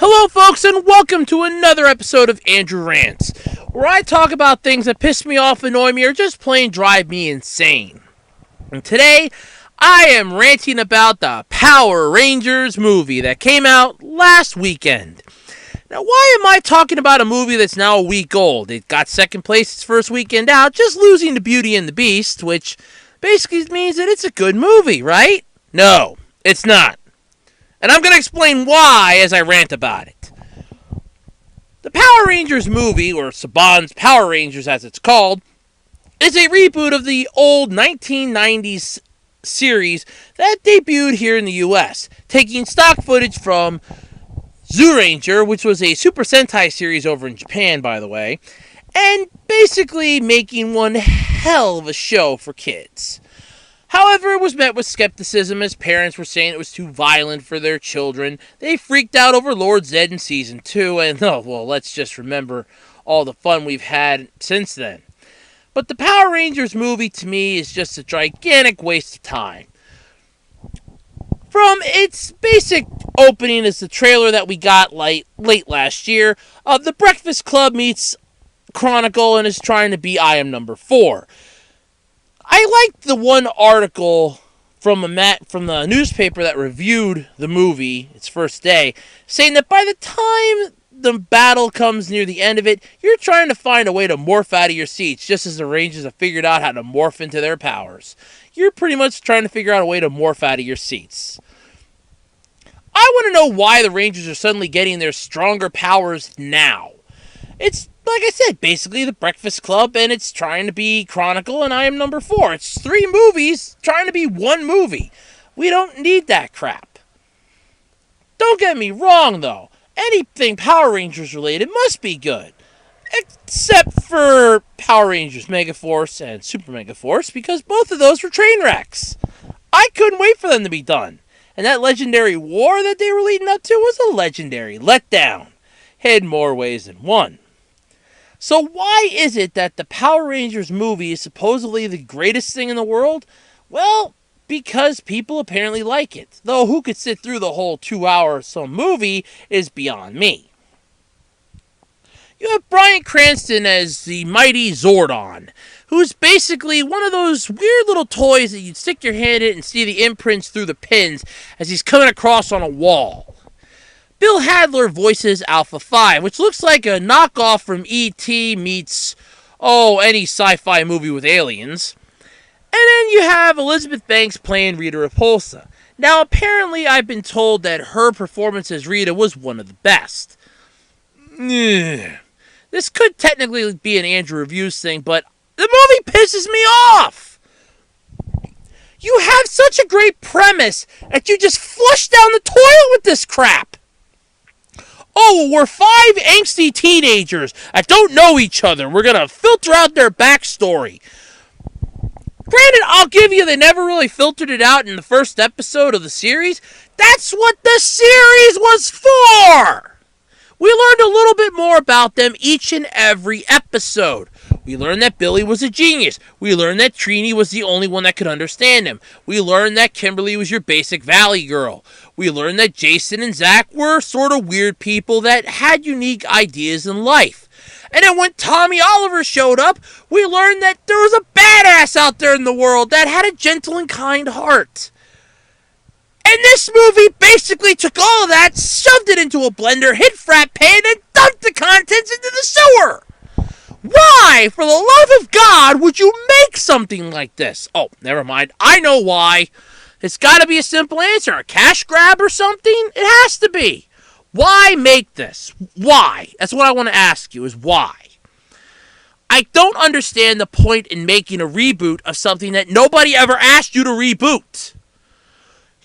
Hello, folks, and welcome to another episode of Andrew Rants, where I talk about things that piss me off, annoy me, or just plain drive me insane. And today, I am ranting about the Power Rangers movie that came out last weekend. Now, why am I talking about a movie that's now a week old? It got second place its first weekend out, just losing to Beauty and the Beast, which basically means that it's a good movie, right? No, it's not. And I'm going to explain why as I rant about it. The Power Rangers movie, or Saban's Power Rangers as it's called, is a reboot of the old 1990s series that debuted here in the US, taking stock footage from Zyuranger, which was a Super Sentai series over in Japan, by the way, and basically making one hell of a show for kids. However, it was met with skepticism as parents were saying it was too violent for their children. They freaked out over Lord Zedd in Season 2, and let's just remember all the fun we've had since then. But the Power Rangers movie, to me, is just a gigantic waste of time. From its basic opening as the trailer that we got late last year, the Breakfast Club meets Chronicle and is trying to be I Am Number 4. I liked the one article from the newspaper that reviewed the movie its first day, saying that by the time the battle comes near the end of it, you're trying to find a way to morph out of your seats, just as the Rangers have figured out how to morph into their powers. You're pretty much trying to figure out a way to morph out of your seats. I want to know why the Rangers are suddenly getting their stronger powers now. It's, like I said, basically the Breakfast Club, and it's trying to be Chronicle, and I Am Number 4. It's 3 movies trying to be one movie. We don't need that crap. Don't get me wrong, though. Anything Power Rangers related must be good. Except for Power Rangers Megaforce and Super Megaforce, because both of those were train wrecks. I couldn't wait for them to be done. And that legendary war that they were leading up to was a legendary letdown. In more ways than one. So why is it that the Power Rangers movie is supposedly the greatest thing in the world? Well, because people apparently like it. Though who could sit through the whole 2-hour or so movie is beyond me. You have Bryan Cranston as the mighty Zordon, who's basically one of those weird little toys that you'd stick your hand in and see the imprints through the pins as he's coming across on a wall. Bill Hadler voices Alpha 5, which looks like a knockoff from E.T. meets, any sci-fi movie with aliens. And then you have Elizabeth Banks playing Rita Repulsa. Now, apparently, I've been told that her performance as Rita was one of the best. This could technically be an Andrew Reviews thing, but the movie pisses me off! You have such a great premise that you just flush down the toilet with this crap! Oh, we're 5 angsty teenagers that don't know each other. We're going to filter out their backstory. Granted, I'll give you they never really filtered it out in the first episode of the series. That's what the series was for! We learned a little bit more about them each and every episode. We learned that Billy was a genius. We learned that Trini was the only one that could understand him. We learned that Kimberly was your basic valley girl. We learned that Jason and Zach were sort of weird people that had unique ideas in life. And then when Tommy Oliver showed up, we learned that there was a badass out there in the world that had a gentle and kind heart. And this movie basically took all of that, shoved it into a blender, hit frat pan, and dumped the contents into the sewer! Why, for the love of God, would you make something like this? Oh, never mind. I know why. It's got to be a simple answer. A cash grab or something? It has to be. Why make this? Why? That's what I want to ask you, is why? I don't understand the point in making a reboot of something that nobody ever asked you to reboot.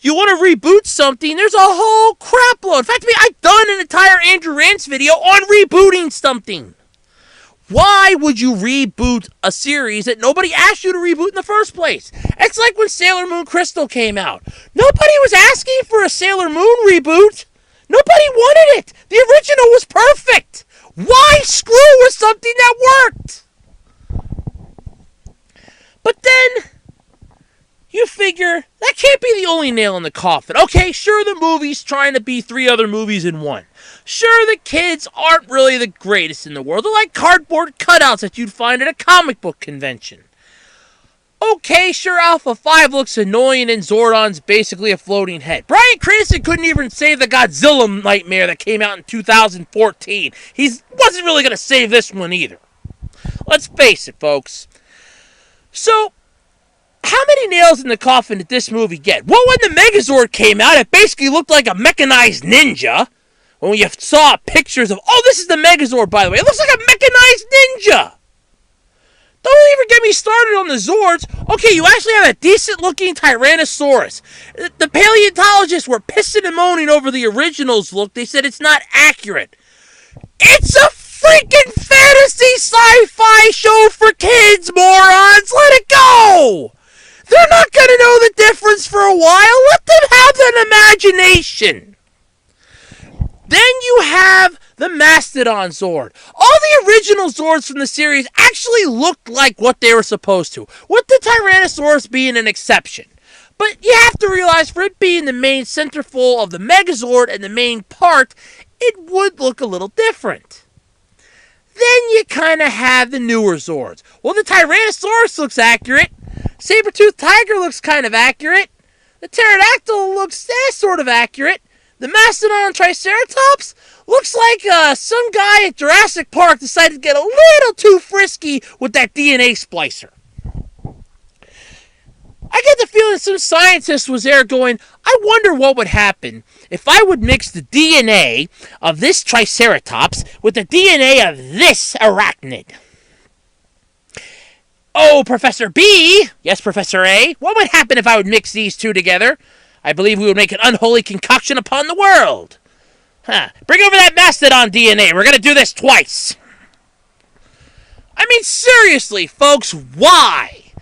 You want to reboot something, there's a whole crap load. In fact, I've done an entire Andrew Rants video on rebooting something. Why would you reboot a series that nobody asked you to reboot in the first place? It's like when Sailor Moon Crystal came out. Nobody was asking for a Sailor Moon reboot. Nobody wanted it. The original was perfect. Why screw with something that worked? But then, you figure that can't be the only nail in the coffin. Okay, sure, the movie's trying to be 3 other movies in one. Sure, the kids aren't really the greatest in the world. They're like cardboard cutouts that you'd find at a comic book convention. Okay, sure, Alpha 5 looks annoying and Zordon's basically a floating head. Bryan Cranston couldn't even save the Godzilla nightmare that came out in 2014. He wasn't really going to save this one either. Let's face it, folks. So, how many nails in the coffin did this movie get? Well, when the Megazord came out, it basically looked like a mechanized ninja. When you saw pictures of, oh, this is the Megazord, by the way. It looks like a mechanized ninja. Don't even get me started on the Zords. Okay, you actually have a decent-looking Tyrannosaurus. The paleontologists were pissing and moaning over the original's look. They said it's not accurate. It's a freaking fantasy sci-fi show for kids, morons! Let it go! They're not going to know the difference for a while. Let them have an imagination. Then you have the Mastodon Zord. All the original Zords from the series actually looked like what they were supposed to, with the Tyrannosaurus being an exception. But you have to realize, for it being the main centerfold of the Megazord and the main part, it would look a little different. Then you kind of have the newer Zords. Well, the Tyrannosaurus looks accurate. Saber-toothed tiger looks kind of accurate. The pterodactyl looks sort of accurate. The Mastodon Triceratops looks like some guy at Jurassic Park decided to get a little too frisky with that DNA splicer. I get the feeling some scientist was there going, I wonder what would happen if I would mix the DNA of this Triceratops with the DNA of this arachnid. Oh, Professor B! Yes, Professor A. What would happen if I would mix these two together? I believe we would make an unholy concoction upon the world. Bring over that Mastodon DNA. We're going to do this twice. I mean, seriously, folks, why?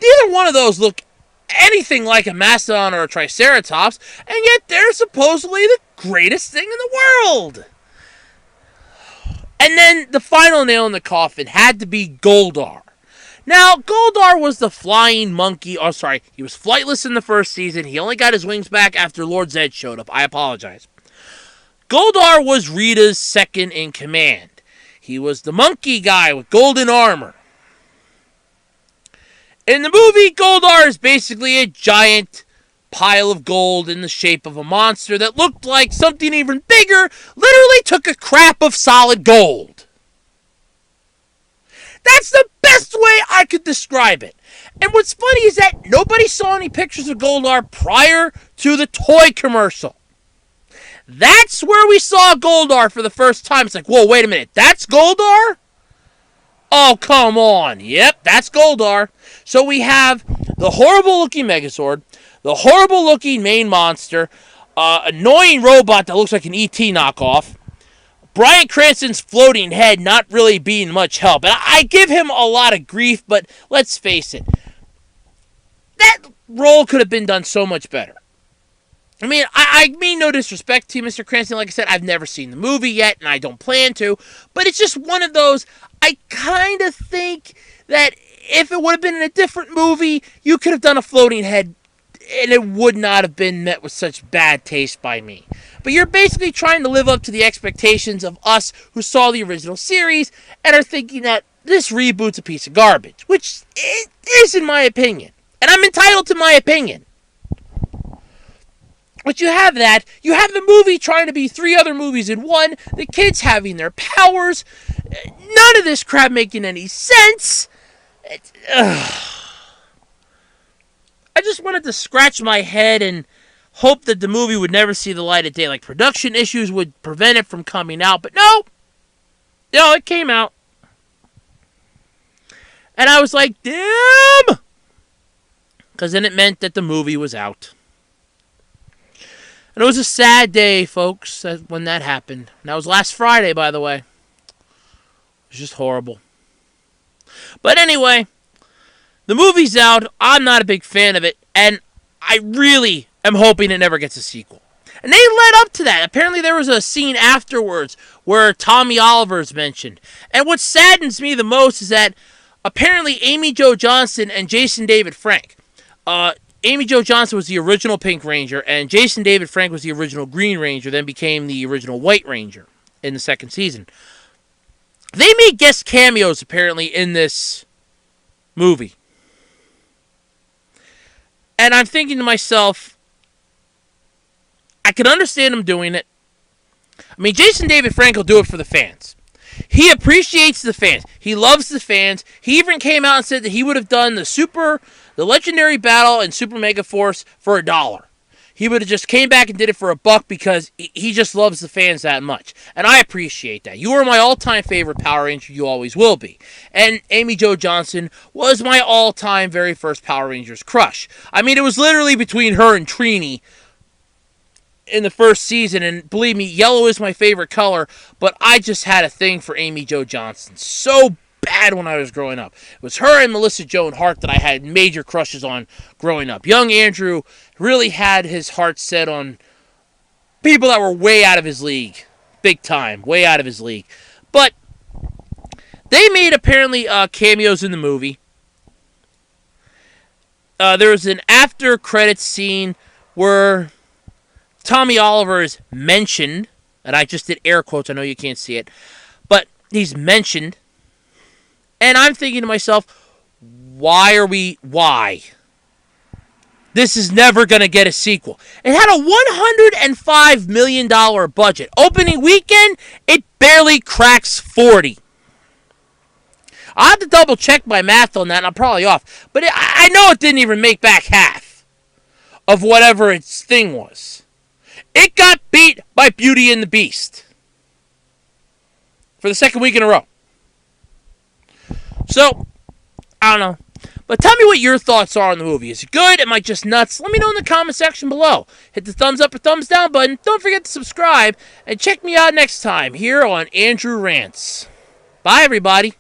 Neither one of those look anything like a Mastodon or a Triceratops, and yet they're supposedly the greatest thing in the world. And then the final nail in the coffin had to be Goldar. Now, Goldar was the flying monkey. Oh, sorry. He was flightless in the first season. He only got his wings back after Lord Zed showed up. I apologize. Goldar was Rita's second in command. He was the monkey guy with golden armor. In the movie, Goldar is basically a giant pile of gold in the shape of a monster that looked like something even bigger literally took a crap of solid gold. That's the best way I could describe it. And what's funny is that nobody saw any pictures of Goldar prior to the toy commercial. That's where we saw Goldar for the first time. It's like, whoa, wait a minute, that's Goldar? Oh, come on. Yep, that's Goldar. So we have the horrible-looking Megazord, the horrible-looking main monster, annoying robot that looks like an E.T. knockoff, Bryan Cranston's floating head not really being much help. And I give him a lot of grief, but let's face it. That role could have been done so much better. I mean, I mean no disrespect to you, Mr. Cranston. Like I said, I've never seen the movie yet, and I don't plan to. But it's just one of those, I kind of think that if it would have been in a different movie, you could have done a floating head, and it would not have been met with such bad taste by me. But you're basically trying to live up to the expectations of us who saw the original series and are thinking that this reboot's a piece of garbage, which it is in my opinion. And I'm entitled to my opinion. But you have that. You have the movie trying to be 3 other movies in one, the kids having their powers, none of this crap making any sense. I just wanted to scratch my head and hope that the movie would never see the light of day. Like, production issues would prevent it from coming out. But no, it came out. And I was like, damn! Because then it meant that the movie was out. And it was a sad day, folks, when that happened. And that was last Friday, by the way. It was just horrible. But anyway, the movie's out. I'm not a big fan of it. And I really am hoping it never gets a sequel. And they led up to that. Apparently there was a scene afterwards where Tommy Oliver's mentioned. And what saddens me the most is that apparently Amy Jo Johnson and Jason David Frank, Amy Jo Johnson was the original Pink Ranger, and Jason David Frank was the original Green Ranger, then became the original White Ranger in the second season. They made guest cameos, apparently, in this movie. And I'm thinking to myself, I can understand them doing it. I mean, Jason David Frank will do it for the fans. He appreciates the fans. He loves the fans. He even came out and said that he would have done the legendary battle in Super Mega Force for $1. He would have just came back and did it for $1 because he just loves the fans that much. And I appreciate that. You are my all-time favorite Power Ranger. You always will be. And Amy Jo Johnson was my all-time very first Power Rangers crush. I mean, it was literally between her and Trini in the first season, and believe me, yellow is my favorite color, but I just had a thing for Amy Jo Johnson so bad when I was growing up. It was her and Melissa Joan Hart that I had major crushes on growing up. Young Andrew really had his heart set on people that were way out of his league. Big time. Way out of his league. But they made apparently cameos in the movie. There was an after credits scene where Tommy Oliver is mentioned, and I just did air quotes, I know you can't see it, but he's mentioned, and I'm thinking to myself, why? This is never going to get a sequel. It had a $105 million budget. Opening weekend, it barely cracks 40. I'll have to double check my math on that, and I'm probably off, but I know it didn't even make back half of whatever its thing was. It got beat by Beauty and the Beast for the second week in a row. So, I don't know. But tell me what your thoughts are on the movie. Is it good? Am I just nuts? Let me know in the comment section below. Hit the thumbs up or thumbs down button. Don't forget to subscribe. And check me out next time here on Andrew Rants. Bye, everybody.